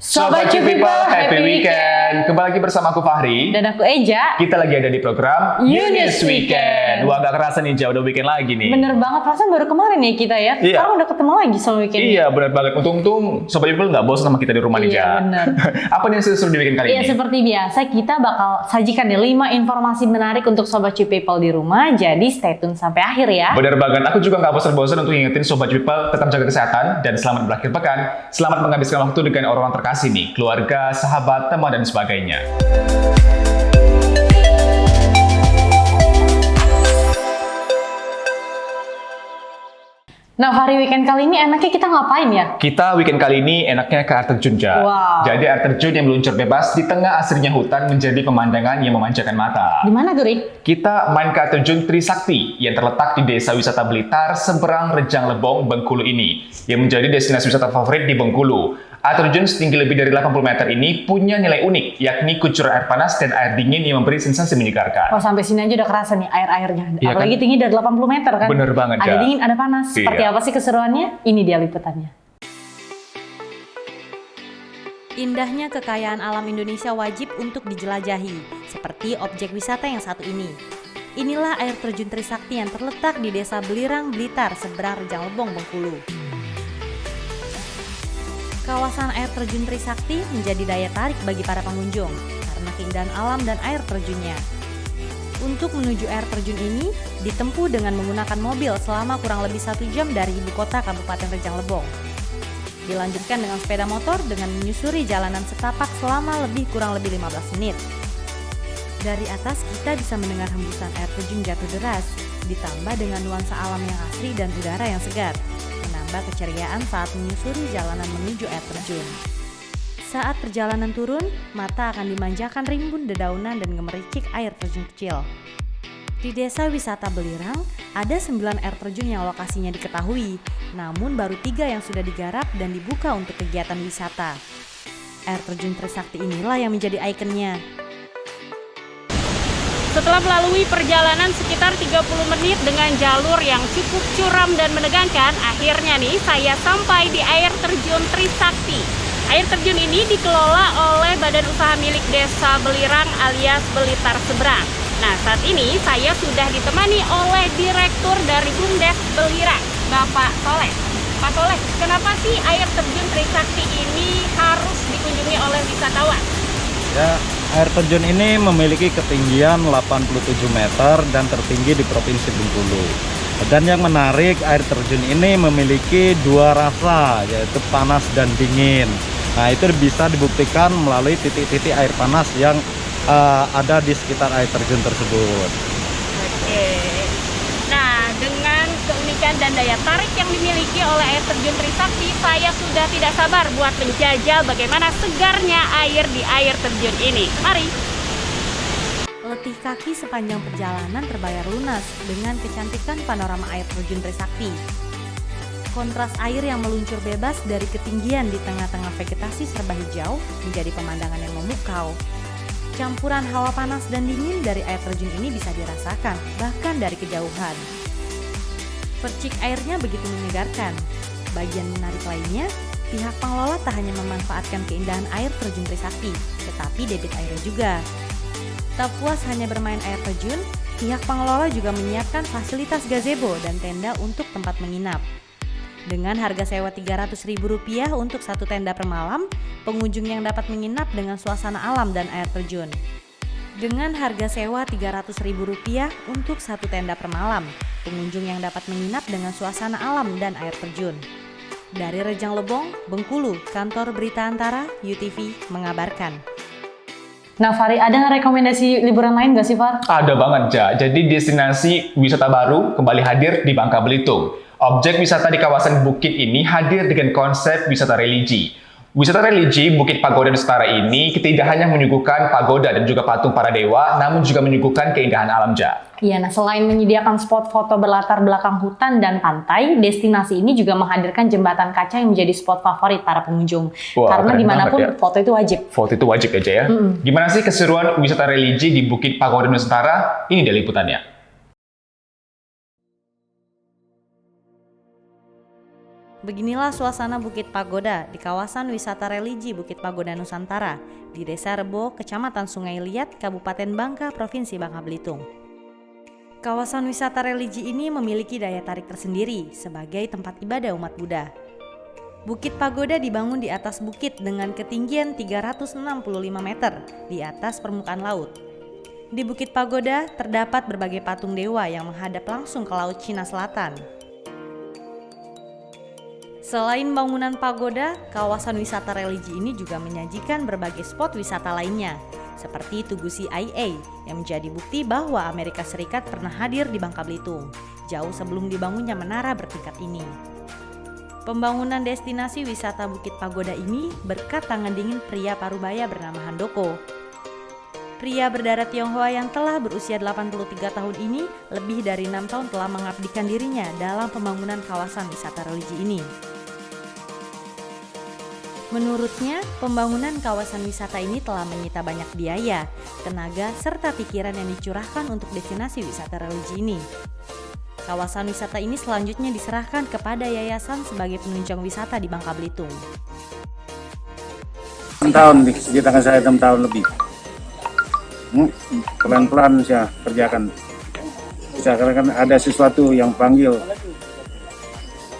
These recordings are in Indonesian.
Sobat Cute People, happy weekend! Kembali lagi bersama aku Fahri. Dan aku Eja. Kita lagi ada di program Unis Weekend. Wah, gak kerasa nih, udah weekend lagi nih. Bener banget, perasaan baru kemarin ya kita ya. Iya. Sekarang udah ketemu lagi sama weekend. Iya, benar banget. Untung Sobat People gak bosan sama kita di rumah nih, Iya, Ja. bener. Apa nih yang seru di weekend kali Iya, ini? seperti biasa kita bakal sajikan nih 5 informasi menarik untuk Sobat Cute People di rumah. Jadi stay tune sampai akhir ya. Bener banget, aku juga gak bosan-bosan untuk ngingetin Sobat People tetap jaga kesehatan dan selamat berakhir pekan. Selamat menghabiskan waktu dengan orang-orang terkasih nih, keluarga, sahabat, teman, dan sebagainya. Nah, Fahri, weekend kali ini enaknya kita ngapain ya? Kita weekend kali ini enaknya ke air terjun, Ja. Wow. Jadi air terjun yang meluncur bebas di tengah asrinya hutan menjadi pemandangan yang memanjakan mata. Di mana tuh, Rik? Kita main ke air terjun Trisakti yang terletak di Desa Wisata Blitar seberang Rejang Lebong, Bengkulu ini, yang menjadi destinasi wisata favorit di Bengkulu. Air terjun setinggi lebih dari 80 meter ini punya nilai unik, yakni kucuran air panas dan air dingin yang memberi sensasi menyegarkan. Oh, sampai sini aja udah kerasa nih air-airnya. Iya Apalagi kan? tinggi dari 80 meter kan? Bener banget, Ada Ja. dingin, ada panas. Iya. Seperti apa sih keseruannya? Ini dia liputannya. Indahnya kekayaan alam Indonesia wajib untuk dijelajahi, seperti objek wisata yang satu ini. Inilah air terjun Trisakti yang terletak di Desa Belirang, Blitar, seberang Rejang Lebong, Bengkulu. Kawasan air terjun Trisakti menjadi daya tarik bagi para pengunjung karena keindahan alam dan air terjunnya. Untuk menuju air terjun ini ditempuh dengan menggunakan mobil selama kurang lebih 1 jam dari ibu kota Kabupaten Rejang Lebong. Dilanjutkan dengan sepeda motor dengan menyusuri jalanan setapak selama kurang lebih 15 menit. Dari atas kita bisa mendengar hembusan air terjun jatuh deras, ditambah dengan nuansa alam yang asri dan udara yang segar, menambah keceriaan saat menyusuri jalanan menuju air terjun. Saat perjalanan turun, mata akan dimanjakan rimbun dedaunan dan gemericik air terjun kecil. Di Desa Wisata Belirang, ada 9 air terjun yang lokasinya diketahui, namun baru 3 yang sudah digarap dan dibuka untuk kegiatan wisata. Air terjun Trisakti inilah yang menjadi ikonnya. Setelah melalui perjalanan sekitar 30 menit dengan jalur yang cukup curam dan menegangkan, akhirnya nih saya sampai di air terjun Trisakti. Air terjun ini dikelola oleh Badan Usaha Milik Desa Belirang alias Blitar Seberang. Nah, saat ini saya sudah ditemani oleh Direktur dari BUMDes Belirang, Bapak Soleh. Pak Soleh, kenapa sih air terjun Trisakti ini harus dikunjungi oleh wisatawan? Ya, air terjun ini memiliki ketinggian 87 meter dan tertinggi di Provinsi Bengkulu. Dan yang menarik, air terjun ini memiliki 2 rasa, yaitu panas dan dingin. Nah, itu bisa dibuktikan melalui titik-titik air panas yang ada di sekitar air terjun tersebut. Oke. Nah, dengan keunikan dan daya tarik yang dimiliki oleh air terjun Trisakti, saya sudah tidak sabar buat menjajal bagaimana segarnya air di air terjun ini. Mari. Letih kaki sepanjang perjalanan terbayar lunas dengan kecantikan panorama air terjun Trisakti. Kontras air yang meluncur bebas dari ketinggian di tengah-tengah vegetasi serba hijau menjadi pemandangan yang memukau. Campuran hawa panas dan dingin dari air terjun ini bisa dirasakan bahkan dari kejauhan. Percik airnya begitu menyegarkan. Bagian menarik lainnya, pihak pengelola tak hanya memanfaatkan keindahan air terjun Trisakti, tetapi debit airnya juga. Tak puas hanya bermain air terjun, pihak pengelola juga menyiapkan fasilitas gazebo dan tenda untuk tempat menginap. Dengan harga sewa Rp300.000 untuk 1 tenda per malam, pengunjung yang dapat menginap dengan suasana alam dan air terjun. Dengan harga sewa Rp300.000 untuk 1 tenda per malam, pengunjung yang dapat menginap dengan suasana alam dan air terjun. Dari Rejang Lebong, Bengkulu, Kantor Berita Antara, UTV mengabarkan. Nah, Fahri, ada nggak rekomendasi liburan lain nggak sih, Far? Ada banget, Ja. Jadi destinasi wisata baru kembali hadir di Bangka Belitung. Objek wisata di kawasan Bukit ini hadir dengan konsep wisata religi. Wisata religi Bukit Pagoda Nusantara ini tidak hanya menyuguhkan pagoda dan juga patung para dewa, namun juga menyuguhkan keindahan alam, Ja. Iya, nah selain menyediakan spot foto berlatar belakang hutan dan pantai, destinasi ini juga menghadirkan jembatan kaca yang menjadi spot favorit para pengunjung. Wah, Karena keren dimanapun banget ya. foto itu wajib. Foto itu wajib aja ya. Gimana sih keseruan wisata religi di Bukit Pagoda Nusantara? Ini dia liputannya. Beginilah suasana Bukit Pagoda di kawasan wisata religi Bukit Pagoda Nusantara di Desa Rebo, Kecamatan Sungai Liat, Kabupaten Bangka, Provinsi Bangka Belitung. Kawasan wisata religi ini memiliki daya tarik tersendiri sebagai tempat ibadah umat Buddha. Bukit Pagoda dibangun di atas bukit dengan ketinggian 365 meter di atas permukaan laut. Di Bukit Pagoda terdapat berbagai patung dewa yang menghadap langsung ke Laut Cina Selatan. Selain bangunan pagoda, kawasan wisata religi ini juga menyajikan berbagai spot wisata lainnya, seperti Tugu CIA yang menjadi bukti bahwa Amerika Serikat pernah hadir di Bangka Belitung, jauh sebelum dibangunnya menara bertingkat ini. Pembangunan destinasi wisata Bukit Pagoda ini berkat tangan dingin pria parubaya bernama Handoko. Pria berdarah Tionghoa yang telah berusia 83 tahun ini lebih dari 6 tahun telah mengabdikan dirinya dalam pembangunan kawasan wisata religi ini. Menurutnya, pembangunan kawasan wisata ini telah menyita banyak biaya, tenaga, serta pikiran yang dicurahkan untuk destinasi wisata religi ini. Kawasan wisata ini selanjutnya diserahkan kepada yayasan sebagai penunjang wisata di Bangka Belitung. 6 tahun di tangan saya, 6 tahun lebih. Pelan-pelan saya kerjakan. Karena kan ada sesuatu yang panggil,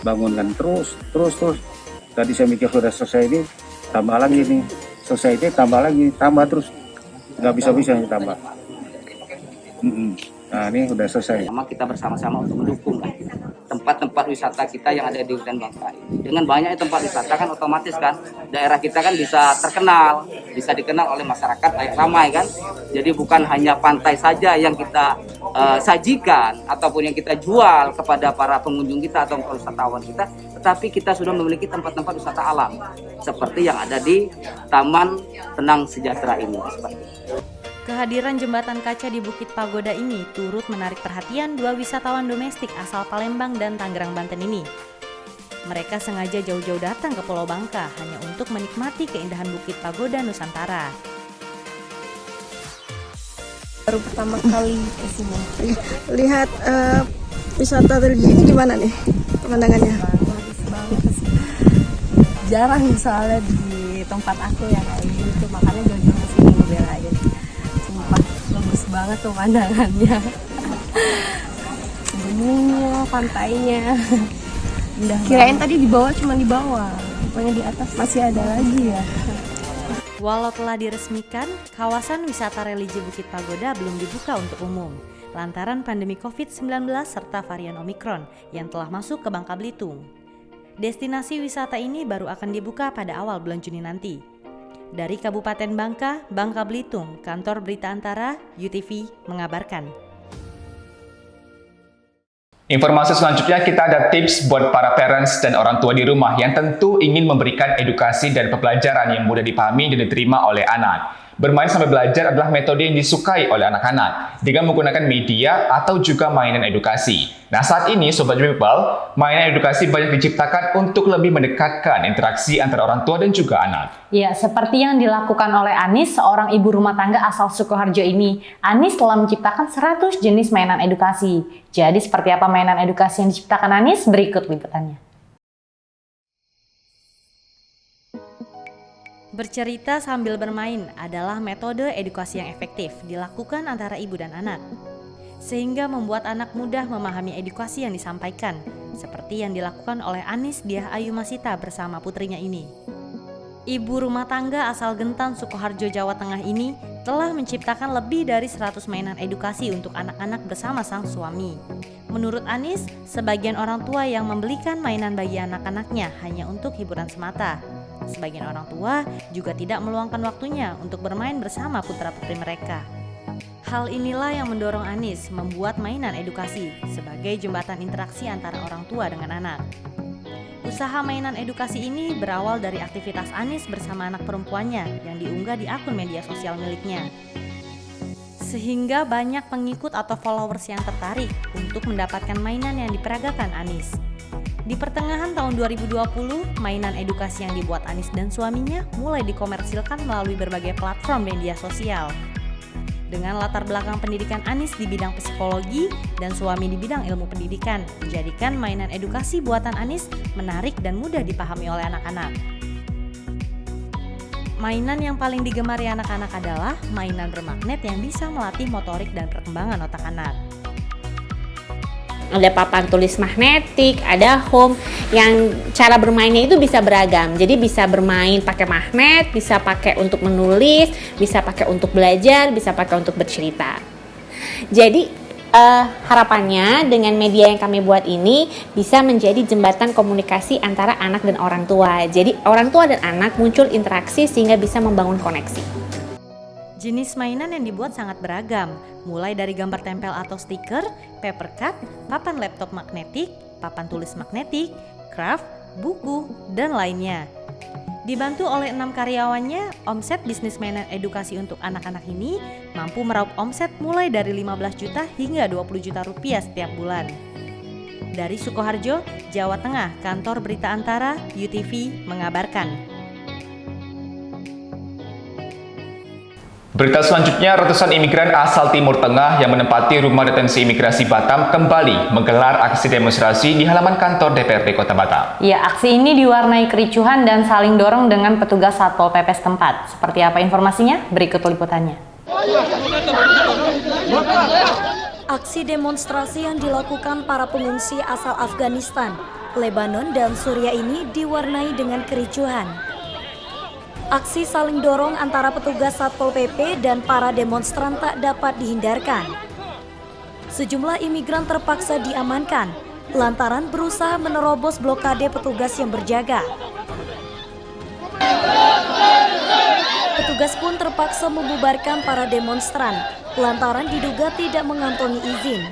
bangunkan terus. Tadi saya mikir sudah selesai ini, tambah lagi nih. Selesai ini tambah terus. Nggak bisa tambah. Nah ini udah selesai. Kita bersama-sama untuk mendukung tempat-tempat wisata kita yang ada di hutan Bangka. Dengan banyaknya tempat wisata kan otomatis kan daerah kita kan bisa terkenal, bisa dikenal oleh masyarakat layak ramai kan. Jadi bukan hanya pantai saja yang kita sajikan ataupun yang kita jual kepada para pengunjung kita atau wisatawan kita, tetapi kita sudah memiliki tempat-tempat wisata alam seperti yang ada di Taman Tenang Sejahtera ini. Kehadiran jembatan kaca di Bukit Pagoda ini turut menarik perhatian dua wisatawan domestik asal Palembang dan Tangerang, Banten ini. Mereka sengaja jauh-jauh datang ke Pulau Bangka hanya untuk menikmati keindahan Bukit Pagoda Nusantara. Baru pertama kali ke sini. Lihat wisata religi ini gimana nih pemandangannya? Bagus banget sih. Jarang soalnya di tempat aku yang kayak gitu, makanya jauh-jauh ke sini ngebelain. Sumpah bagus banget pemandangannya. Gunungnya, pantainya. Indah. Kirain tadi di bawah, cuma di bawah. Rupanya di atas masih ada lagi ya. Walau telah diresmikan, kawasan wisata religi Bukit Pagoda belum dibuka untuk umum lantaran pandemi COVID-19 serta varian Omikron yang telah masuk ke Bangka Belitung. Destinasi wisata ini baru akan dibuka pada awal bulan Juni nanti. Dari Kabupaten Bangka, Bangka Belitung, Kantor Berita Antara, UTV mengabarkan. Informasi selanjutnya kita ada tips buat para parents dan orang tua di rumah yang tentu ingin memberikan edukasi dan pembelajaran yang mudah dipahami dan diterima oleh anak. Bermain sambil belajar adalah metode yang disukai oleh anak-anak dengan menggunakan media atau juga mainan edukasi. Nah saat ini Sobat People, mainan edukasi banyak diciptakan untuk lebih mendekatkan interaksi antara orang tua dan juga anak. Ya, seperti yang dilakukan oleh Anis, seorang ibu rumah tangga asal Sukoharjo ini. Anis telah menciptakan 100 jenis mainan edukasi. Jadi seperti apa mainan edukasi yang diciptakan Anis? Berikut liputannya. Bercerita sambil bermain adalah metode edukasi yang efektif dilakukan antara ibu dan anak, sehingga membuat anak mudah memahami edukasi yang disampaikan, seperti yang dilakukan oleh Anis Diah Ayu Masita bersama putrinya ini. Ibu rumah tangga asal Gentan, Sukoharjo, Jawa Tengah ini telah menciptakan lebih dari 100 mainan edukasi untuk anak-anak bersama sang suami. Menurut Anis, sebagian orang tua yang membelikan mainan bagi anak-anaknya hanya untuk hiburan semata. Sebagian orang tua juga tidak meluangkan waktunya untuk bermain bersama putra-putri mereka. Hal inilah yang mendorong Anis membuat mainan edukasi sebagai jembatan interaksi antara orang tua dengan anak. Usaha mainan edukasi ini berawal dari aktivitas Anis bersama anak perempuannya yang diunggah di akun media sosial miliknya. Sehingga banyak pengikut atau followers yang tertarik untuk mendapatkan mainan yang diperagakan Anis. Di pertengahan tahun 2020, mainan edukasi yang dibuat Anis dan suaminya mulai dikomersilkan melalui berbagai platform media sosial. Dengan latar belakang pendidikan Anis di bidang psikologi dan suami di bidang ilmu pendidikan, menjadikan mainan edukasi buatan Anis menarik dan mudah dipahami oleh anak-anak. Mainan yang paling digemari anak-anak adalah mainan bermagnet yang bisa melatih motorik dan perkembangan otak anak. Ada papan tulis magnetik, ada home, yang cara bermainnya itu bisa beragam. Jadi bisa bermain pakai magnet, bisa pakai untuk menulis, bisa pakai untuk belajar, bisa pakai untuk bercerita. Jadi harapannya dengan media yang kami buat ini bisa menjadi jembatan komunikasi antara anak dan orang tua. Jadi orang tua dan anak muncul interaksi sehingga bisa membangun koneksi. Jenis mainan yang dibuat sangat beragam, mulai dari gambar tempel atau stiker, paper cut, papan laptop magnetik, papan tulis magnetik, craft, buku, dan lainnya. Dibantu oleh 6 karyawannya, omset bisnis mainan edukasi untuk anak-anak ini mampu meraup omset mulai dari 15 juta hingga 20 juta rupiah setiap bulan. Dari Sukoharjo, Jawa Tengah, Kantor Berita Antara, UTV mengabarkan. Berita selanjutnya, ratusan imigran asal Timur Tengah yang menempati rumah detensi imigrasi Batam kembali menggelar aksi demonstrasi di halaman kantor DPRD Kota Batam. Ya, aksi ini diwarnai kericuhan dan saling dorong dengan petugas Satpol PP setempat. Seperti apa informasinya? Berikut liputannya. Aksi demonstrasi yang dilakukan para pengungsi asal Afghanistan, Lebanon, dan Suriah ini diwarnai dengan kericuhan. Aksi saling dorong antara petugas Satpol PP dan para demonstran tak dapat dihindarkan. Sejumlah imigran terpaksa diamankan lantaran berusaha menerobos blokade petugas yang berjaga. Petugas pun terpaksa membubarkan para demonstran lantaran diduga tidak mengantongi izin.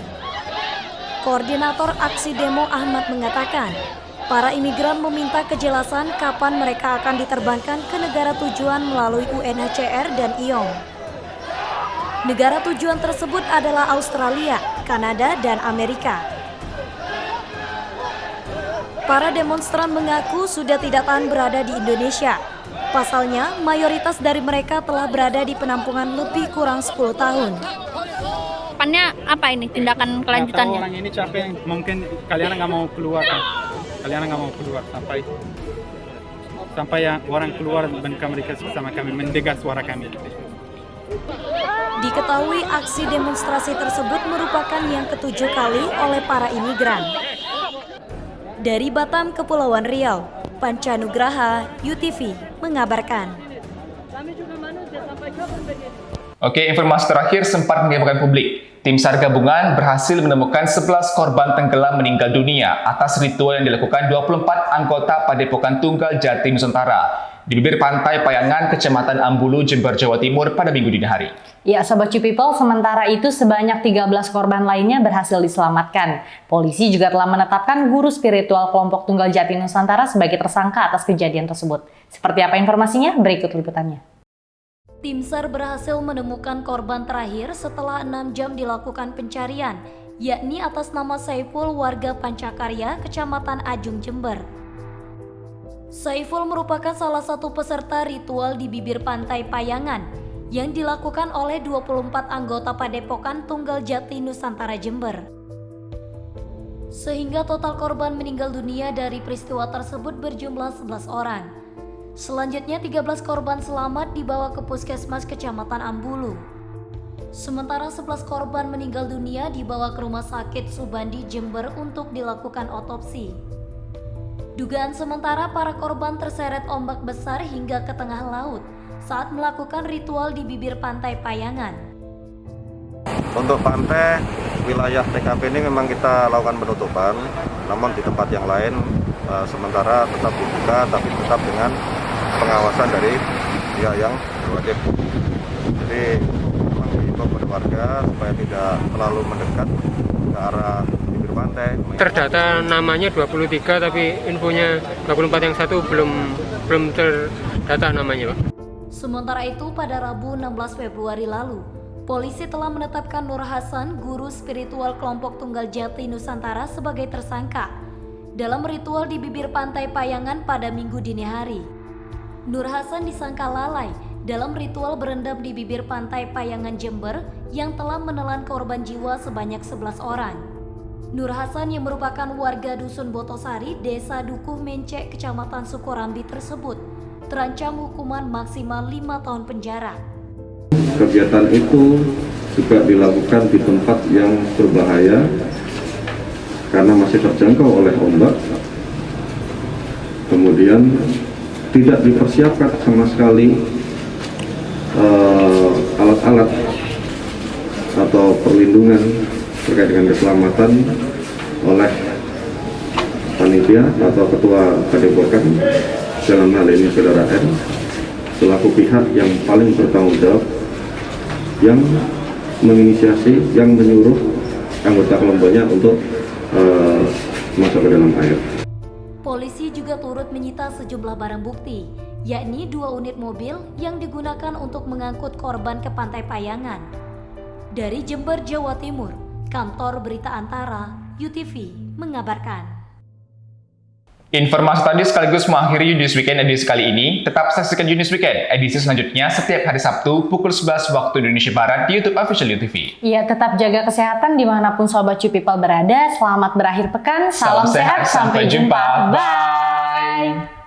Koordinator aksi demo Ahmad mengatakan, para imigran meminta kejelasan kapan mereka akan diterbangkan ke negara tujuan melalui UNHCR dan IOM. Negara tujuan tersebut adalah Australia, Kanada, dan Amerika. Para demonstran mengaku sudah tidak tahan berada di Indonesia. Pasalnya, mayoritas dari mereka telah berada di penampungan lebih kurang 10 tahun. Depannya apa ini tindakan kelanjutannya? Orang ini capek, mungkin kalian nggak mau keluar kan? Kalian nggak mau keluar sampai yang orang keluar dan mereka sama kami mendengar suara kami. Diketahui aksi demonstrasi tersebut merupakan yang ke-7 kali oleh para imigran. Dari Batam, Kepulauan Riau, Panca Nugraha, UTV mengabarkan. Oke, informasi terakhir sempat menggegerkan publik. Tim SAR gabungan berhasil menemukan 11 korban tenggelam meninggal dunia atas ritual yang dilakukan 24 anggota Padepokan Tunggal Jati Nusantara di bibir pantai Payangan, Kecamatan Ambulu, Jember, Jawa Timur pada Minggu dini hari. Ya, Sobat Cu People, sementara itu sebanyak 13 korban lainnya berhasil diselamatkan. Polisi juga telah menetapkan guru spiritual kelompok Tunggal Jati Nusantara sebagai tersangka atas kejadian tersebut. Seperti apa informasinya? Berikut liputannya. Tim SAR berhasil menemukan korban terakhir setelah 6 jam dilakukan pencarian, yakni atas nama Saiful warga Pancakarya, Kecamatan Ajung, Jember. Saiful merupakan salah satu peserta ritual di bibir pantai Payangan yang dilakukan oleh 24 anggota Padepokan Tunggal Jati Nusantara Jember. Sehingga total korban meninggal dunia dari peristiwa tersebut berjumlah 11 orang. Selanjutnya 13 korban selamat dibawa ke Puskesmas Kecamatan Ambulu. Sementara 11 korban meninggal dunia dibawa ke Rumah Sakit Subandi Jember untuk dilakukan otopsi. Dugaan sementara para korban terseret ombak besar hingga ke tengah laut saat melakukan ritual di bibir pantai Payangan. Untuk pantai, wilayah TKP ini memang kita lakukan penutupan, namun di tempat yang lain sementara tetap dibuka tapi tetap dengan pengawasan dari pihak yang berwajib. Jadi memang diimbau kepada warga supaya tidak terlalu mendekat ke arah bibir pantai. Terdata namanya 23 tapi infonya 24 yang satu belum terdata namanya, Pak. Sementara itu pada Rabu 16 Februari lalu, polisi telah menetapkan Nur Hasan, guru spiritual kelompok Tunggal Jati Nusantara sebagai tersangka dalam ritual di bibir pantai Payangan pada Minggu dini hari. Nur Hasan disangka lalai dalam ritual berendam di bibir pantai Payangan Jember yang telah menelan korban jiwa sebanyak 11 orang. Nur Hasan yang merupakan warga Dusun Botosari, Desa Dukuh Mencek, Kecamatan Sukorambi tersebut terancam hukuman maksimal 5 tahun penjara. Kegiatan itu juga dilakukan di tempat yang berbahaya karena masih terjangkau oleh ombak. Kemudian tidak dipersiapkan sama sekali alat-alat atau perlindungan terkait dengan keselamatan oleh panitia atau ketua Padepokan, dalam hal ini Saudara M, selaku pihak yang paling bertanggung jawab, yang menginisiasi, yang menyuruh anggota kelompoknya untuk masuk ke dalam air. Polisi juga turut menyita sejumlah barang bukti, yakni 2 unit mobil yang digunakan untuk mengangkut korban ke Pantai Payangan. Dari Jember, Jawa Timur, Kantor Berita Antara, UTV, mengabarkan. Informasi tadi sekaligus mengakhiri News Weekend edisi kali ini. Tetap saksikan News Weekend edisi selanjutnya setiap hari Sabtu pukul 11 waktu Indonesia Barat di YouTube Official UTV. Iya, tetap jaga kesehatan dimanapun Sobat Cu People berada. Selamat berakhir pekan. Salam sehat. Sampai jumpa. Bye.